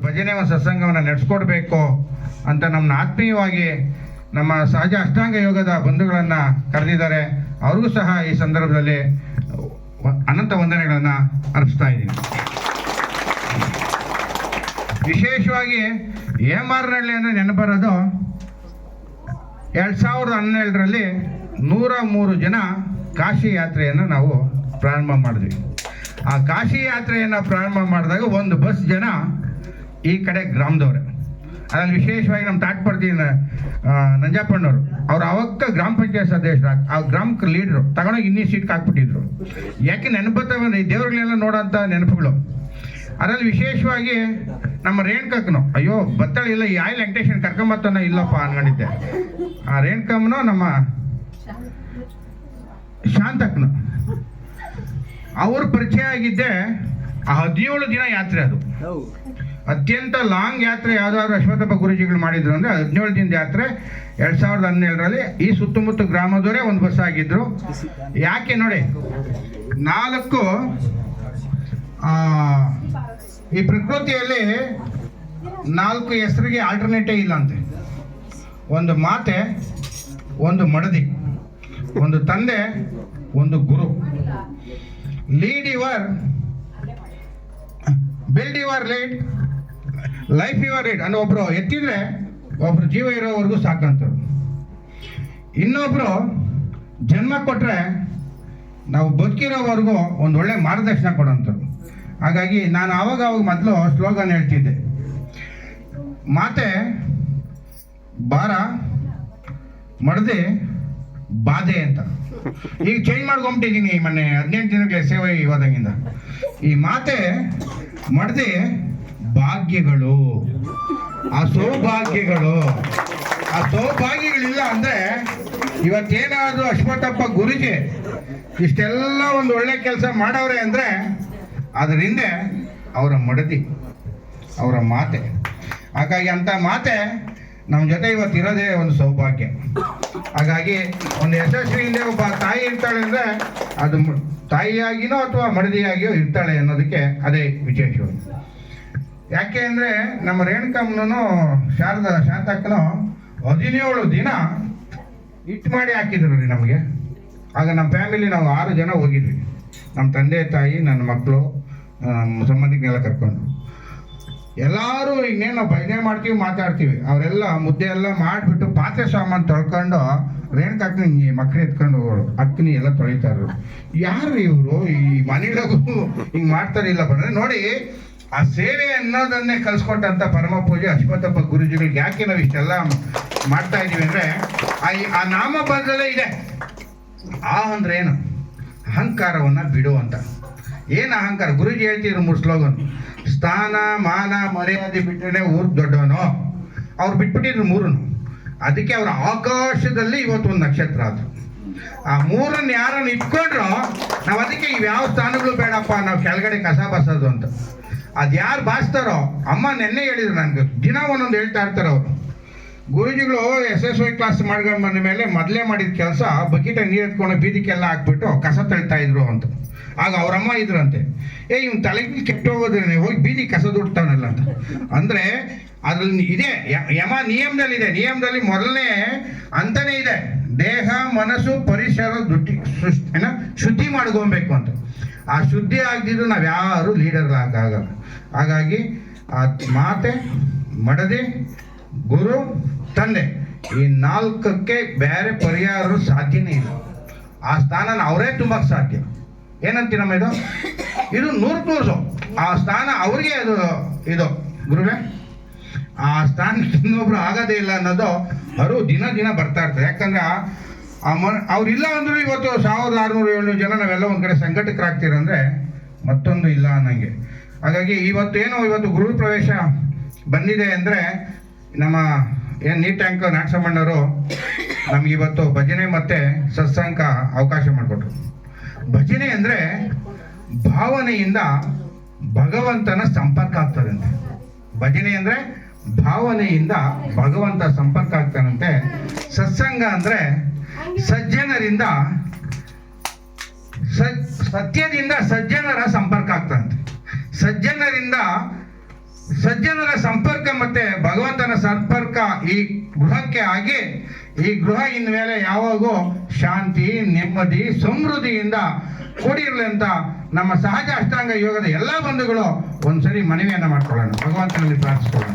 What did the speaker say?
ಭಜನೆ ಒಂದು ಸತ್ಸಂಗವನ್ನು ನಡೆಸ್ಕೊಡ್ಬೇಕು ಅಂತ ನಮ್ಮನ್ನ ಆತ್ಮೀಯವಾಗಿ ನಮ್ಮ ಸಹಜ ಅಷ್ಟಾಂಗ ಯೋಗದ ಬಂಧುಗಳನ್ನು ಕರೆದಿದ್ದಾರೆ. ಅವ್ರಿಗೂ ಸಹ ಈ ಸಂದರ್ಭದಲ್ಲಿ ಅನಂತ ವಂದನೆಗಳನ್ನು ಅರ್ಪಿಸ್ತಾ ಇದ್ದೀನಿ. ವಿಶೇಷವಾಗಿ ಹೇಮಾರನಹಳ್ಳಿ ಅಂದರೆ ನೆನಪರೋದು 2017ರಲ್ಲಿ 103 ಜನ ಕಾಶಿ ಯಾತ್ರೆಯನ್ನು ನಾವು ಪ್ರಾರಂಭ ಮಾಡಿದ್ವಿ. ಆ ಕಾಶಿ ಯಾತ್ರೆಯನ್ನು ಪ್ರಾರಂಭ ಮಾಡಿದಾಗ ಒಂದು ಬಸ್ ಜನ ಈ ಕಡೆ ಗ್ರಾಮದವ್ರೆ. ಅದ್ರಲ್ಲಿ ವಿಶೇಷವಾಗಿ ನಮ್ಮ ತಾಟ್ಪರ್ತಿ ನಂಜಪ್ಪಣ್ಣವರು ಅವ್ರು ಅವಾಗ ಗ್ರಾಮ ಪಂಚಾಯತ್ ಸದಸ್ಯರು, ಆ ಗ್ರಾಮಕ್ಕೆ ಲೀಡ್ರು ತಗೊಂಡೋಗಿ ಇನ್ನೀ ಸೀಟ್ಗೆ ಹಾಕ್ಬಿಟ್ಟಿದ್ರು. ಯಾಕೆ ನೆನಪತ್ತವ ಈ ದೇವ್ರುಗಳೆಲ್ಲ ನೋಡೋಂಥ ನೆನಪುಗಳು. ಅದರಲ್ಲಿ ವಿಶೇಷವಾಗಿ ನಮ್ಮ ರೇಣುಕಕ್ಕನು ಅಯ್ಯೋ ಬತ್ತಳಿಲ್ಲ, ಈ ಆಯಿಲ್ ವೆಂಕಟೇಶನ್ ಕರ್ಕೊಂಬತ್ತನ ಇಲ್ಲಪ್ಪ ಅನ್ಕೊಂಡಿದ್ದೆ. ಆ ರೇಣುಕಮ್ಮನು ನಮ್ಮ ಶಾಂತಕ್ಕನು ಅವ್ರ ಪರಿಚಯ ಆಗಿದ್ದೆ ಆ 17 ದಿನ ಯಾತ್ರೆ. ಅದು ಅತ್ಯಂತ ಲಾಂಗ್ ಯಾತ್ರೆ ಯಾವ್ದಾದ್ರು ಅಶ್ವತ್ಥಪ್ಪ ಗುರೂಜಿಗಳು ಮಾಡಿದ್ರು ಅಂದರೆ 17 ದಿನದ ಯಾತ್ರೆ 2017ರಲ್ಲಿ ಈ ಸುತ್ತಮುತ್ತ ಗ್ರಾಮದವರೇ ಒಂದು ಬಸ್ ಆಗಿದ್ರು. ಯಾಕೆ ನೋಡಿ, 4 ಈ ಪ್ರಕೃತಿಯಲ್ಲಿ 4 ಹೆಸರಿಗೆ ಆಲ್ಟರ್ನೇಟೇ ಇಲ್ಲ ಅಂತೆ. ಒಂದು ಮಾತೆ, ಒಂದು ಮಡದಿ, ಒಂದು ತಂದೆ, ಒಂದು ಗುರು. Lead your, build your lead, life your lead ಅನ್ನೋ ಒಬ್ರು ಎತ್ತಿದ್ರೆ ಒಬ್ರು ಜೀವ ಇರೋವರೆಗೂ ಸಾಕಂತರು. ಇನ್ನೊಬ್ರು ಜನ್ಮ ಕೊಟ್ರೆ ನಾವು ಬದುಕಿರೋವರೆಗೂ ಒಂದು ಒಳ್ಳೆ ಮಾರ್ಗದರ್ಶನ ಕೊಡೋಂಥವ್ರು. ಹಾಗಾಗಿ ನಾನು ಆವಾಗ ಮೊದಲು ಸ್ಲೋಗನ್ ಹೇಳ್ತಿದ್ದೆ, ಮಾತೆ ಭಾರ, ಮಡದೆ ಬಾಧೆ ಅಂತ. ಈಗ ಚೇಂಜ್ ಮಾಡ್ಕೊಂಬಿಟ್ಟಿದ್ದೀನಿ ಮೊನ್ನೆ 18 ದಿನಗಳ ಸೇವೆ ಹೋದಾಗಿಂದ. ಈ ಮಾತೆ ಮಡದೆ ಭಾಗ್ಯಗಳು, ಆ ಸೌಭಾಗ್ಯಗಳು. ಆ ಸೌಭಾಗ್ಯಗಳಿಲ್ಲ ಅಂದರೆ ಇವತ್ತೇನಾದರೂ ಅಶ್ವತ್ಥಪ್ಪ ಗುರುಜಿ ಇಷ್ಟೆಲ್ಲ ಒಂದು ಒಳ್ಳೆ ಕೆಲಸ ಮಾಡವ್ರೆ ಅಂದರೆ ಅದರ ಹಿಂದೆ ಅವರ ಮಡದಿ, ಅವರ ಮಾತೆ. ಹಾಗಾಗಿ ಅಂಥ ಮಾತೆ ನಮ್ಮ ಜೊತೆ ಇವತ್ತು ಇರೋದೇ ಒಂದು ಸೌಭಾಗ್ಯ. ಹಾಗಾಗಿ ಒಂದು ಯಶಸ್ವಿ ಹಿಂದೆ ಒಬ್ಬ ತಾಯಿ ಇರ್ತಾಳೆ ಅಂದರೆ ಅದು ತಾಯಿಯಾಗಿನೋ ಅಥವಾ ಮಡದಿಯಾಗಿಯೋ ಇರ್ತಾಳೆ ಅನ್ನೋದಕ್ಕೆ ಅದೇ ವಿಶೇಷವಾಗಿ. ಯಾಕೆ ಅಂದರೆ ನಮ್ಮ ರೇಣುಕಮ್ಮನೂ ಶಾಂತಕ್ಕನೂ 17 ದಿನ ಹಿಟ್ಟು ಮಾಡಿ ಹಾಕಿದ್ರು ರೀ ನಮಗೆ. ಆಗ ನಮ್ಮ ಫ್ಯಾಮಿಲಿ ನಾವು 6 ಜನ ಹೋಗಿದ್ವಿ. ನಮ್ಮ ತಂದೆ ತಾಯಿ, ನನ್ನ ಮಕ್ಕಳು, ಸಂಬಂಧಿಕನೆಲ್ಲ ಕರ್ಕೊಂಡು ಎಲ್ಲರೂ ಇನ್ನೇನು ನಾವು ಭಜನೆ ಮಾಡ್ತೀವಿ, ಮಾತಾಡ್ತೀವಿ. ಅವರೆಲ್ಲ ಮುದ್ದೆ ಎಲ್ಲ ಮಾಡಿಬಿಟ್ಟು ಪಾತ್ರೆ ಸಾಮಾನು ತೊಳ್ಕೊಂಡು ರೇಣುಕಕ್ಕನ ಮಕ್ಕಳು ಎತ್ಕೊಂಡು ಹೋಗೋರು. ಅಕ್ಕನಿ ಎಲ್ಲ ತೊಳಿತಾರು. ಯಾರು ಇವರು ಈ ಮನೆಗಳಿಗೂ ಹಿಂಗೆ ಮಾಡ್ತಾರಿಲ್ಲ ಬಂದರೆ ನೋಡಿ. ಆ ಸೇವೆ ಅನ್ನೋದನ್ನೇ ಕಲಿಸ್ಕೊಟ್ಟಂಥ ಪರಮ ಪೂಜೆ ಅಶ್ವತ್ಥಪ್ಪ ಗುರುಜಿಗಳಿಗೆ ಯಾಕೆ ನಾವು ಇಷ್ಟೆಲ್ಲ ಮಾಡ್ತಾ ಇದ್ದೀವಿ ಅಂದರೆ ಆ ನಾಮಬಂಧದಲ್ಲೇ ಇದೆ. ಆ ಅಂದ್ರೆ ಏನು? ಅಹಂಕಾರವನ್ನು ಬಿಡು ಅಂತ. ಏನು ಅಹಂಕಾರ? ಗುರುಜಿ ಹೇಳ್ತಿದ್ರು 3 ಸ್ಲೋಗನ್. ಸ್ಥಾನ, ಮಾನ, ಮರ್ಯಾದೆ ಬಿಟ್ಟರೆ ಊರು ದೊಡ್ಡವನು. ಅವ್ರು ಬಿಟ್ಬಿಟ್ಟಿದ್ರು 3. ಅದಕ್ಕೆ ಅವ್ರ ಆಕಾಶದಲ್ಲಿ ಇವತ್ತು ಒಂದು ನಕ್ಷತ್ರ ಅದು. ಆ 3 ಯಾರನ್ನು ಇಟ್ಕೊಂಡ್ರು ನಾವು ಅದಕ್ಕೆ ಇವ್ಯಾವ ಸ್ಥಾನಗಳು ಬೇಡಪ್ಪ, ನಾವು ಕೆಳಗಡೆ ಕಸ ಬಸೋದು ಅಂತ. ಅದು ಯಾರು ಬಾಸ್ತಾರೋ, ಅಮ್ಮ ನೆನ್ನೆ ಹೇಳಿದ್ರು ನನಗೆ, ದಿನ ಒಂದೊಂದು ಹೇಳ್ತಾ ಇರ್ತಾರೆ ಅವರು. ಗುರುಜಿಗಳು SSY ಕ್ಲಾಸ್ ಮಾಡ್ಕೊಂಡು ಬಂದ ಮೇಲೆ ಮೊದಲೇ ಮಾಡಿದ ಕೆಲಸ ಬಕೀಟಾಗಿ ನೀರು ಎತ್ಕೊಂಡು ಬೀದಿಗೆಲ್ಲ ಹಾಕ್ಬಿಟ್ಟು ಕಸ ತಳ್ತಾ ಇದ್ರು ಅಂತ. ಆಗ ಅವರಮ್ಮ ಇದ್ರಂತೆ, ಇವ್ನು ತಲೆಗೆ ಕೆಟ್ಟು ಹೋಗೋದ್ರೆ ಹೋಗಿ ಬೀದಿ ಕಸ ದುಡ್ತಾವನಲ್ಲ ಅಂತ. ಅಂದರೆ ಅದ್ರಲ್ಲಿ ಇದೆ ಯಮ ನಿಯಮದಲ್ಲಿದೆ. ನಿಯಮದಲ್ಲಿ ಮೊದಲನೇ ಅಂತನೇ ಇದೆ, ದೇಹ, ಮನಸ್ಸು, ಪರಿಸರ ಶುದ್ಧಿ ಮಾಡ್ಕೊಬೇಕು ಅಂತ. ಆ ಶುದ್ಧಿ ಆಗದಿದ್ರು ನಾವು ಯಾರು ಲೀಡರ್ ಆಗಲ್ಲ. ಹಾಗಾಗಿ ಆ ಮಾತೆ, ಮಡದೆ, ಗುರು, ತಂದೆ, ಈ 4ಕ್ಕೆ ಬೇರೆ ಪರಿಹಾರ ಸಾಧ್ಯನೇ ಇಲ್ಲ. ಆ ಸ್ಥಾನ ಅವರೇ ತುಂಬಕ್ಕೆ ಸಾಧ್ಯ. ಏನಂತೀನಮ್ಮ ಇದು 100% ಆ ಸ್ಥಾನ ಅವ್ರಿಗೆ ಇದು ಗುರುವೇ. ಆ ಸ್ಥಾನಕ್ಕೆ ಇನ್ನೊಬ್ರು ಆಗೋದೇ ಇಲ್ಲ ಅನ್ನೋದು ಅವರು ದಿನ ಬರ್ತಾ ಇರ್ತಾರೆ. ಯಾಕಂದ್ರೆ ಅವ್ರಿಲ್ಲ ಅಂದ್ರೂ ಇವತ್ತು 1607 ಜನ ನಾವೆಲ್ಲ ಒಂದು ಕಡೆ ಸಂಘಟಕರಾಗ್ತೀರಂದ್ರೆ ಮತ್ತೊಂದು ಇಲ್ಲ ಅನ್ನಂಗೆ. ಹಾಗಾಗಿ ಇವತ್ತು ಗುರು ಪ್ರವೇಶ ಬಂದಿದೆ ಅಂದರೆ ನಮ್ಮ ನೀಟ್ ಟ್ಯಾಂಕ್ ನಾಗಸಮ್ಮಣ್ಣವರು ನಮ್ಗೆ ಇವತ್ತು ಭಜನೆ ಮತ್ತು ಸತ್ಸಂಗ ಅವಕಾಶ ಮಾಡಿಕೊಟ್ರು. ಭಜನೆ ಅಂದರೆ ಭಾವನೆಯಿಂದ ಭಗವಂತನ ಸಂಪರ್ಕ ಆಗ್ತದಂತೆ. ಭಜನೆ ಅಂದರೆ ಭಾವನೆಯಿಂದ ಭಗವಂತ ಸಂಪರ್ಕ ಆಗ್ತಾನಂತೆ. ಸತ್ಸಂಗ ಅಂದರೆ ಸಜ್ಜನರಿಂದ ಸತ್ಯದಿಂದ ಸಜ್ಜನರ ಸಂಪರ್ಕ ಆಗ್ತಂತೆ. ಸಜ್ಜನರಿಂದ ಸಜ್ಜನರ ಸಂಪರ್ಕ ಮತ್ತೆ ಭಗವಂತನ ಸಂಪರ್ಕ ಈ ಗೃಹಕ್ಕೆ ಆಗಿ ಈ ಗೃಹ ಇನ್ಮೇಲೆ ಯಾವಾಗೂ ಶಾಂತಿ ನೆಮ್ಮದಿ ಸಮೃದ್ಧಿಯಿಂದ ಕೂಡಿರಲಿ ಅಂತ ನಮ್ಮ ಸಹಜ ಅಷ್ಟಾಂಗ ಯೋಗದ ಎಲ್ಲ ಬಂಧುಗಳು ಒಂದ್ಸರಿ ಮನವಿಯನ್ನ ಮಾಡ್ಕೊಳ್ಳೋಣ, ಭಗವಂತನಲ್ಲಿ ಪ್ರಾರ್ಥಿಸ್ಕೊಳ್ಳೋಣ.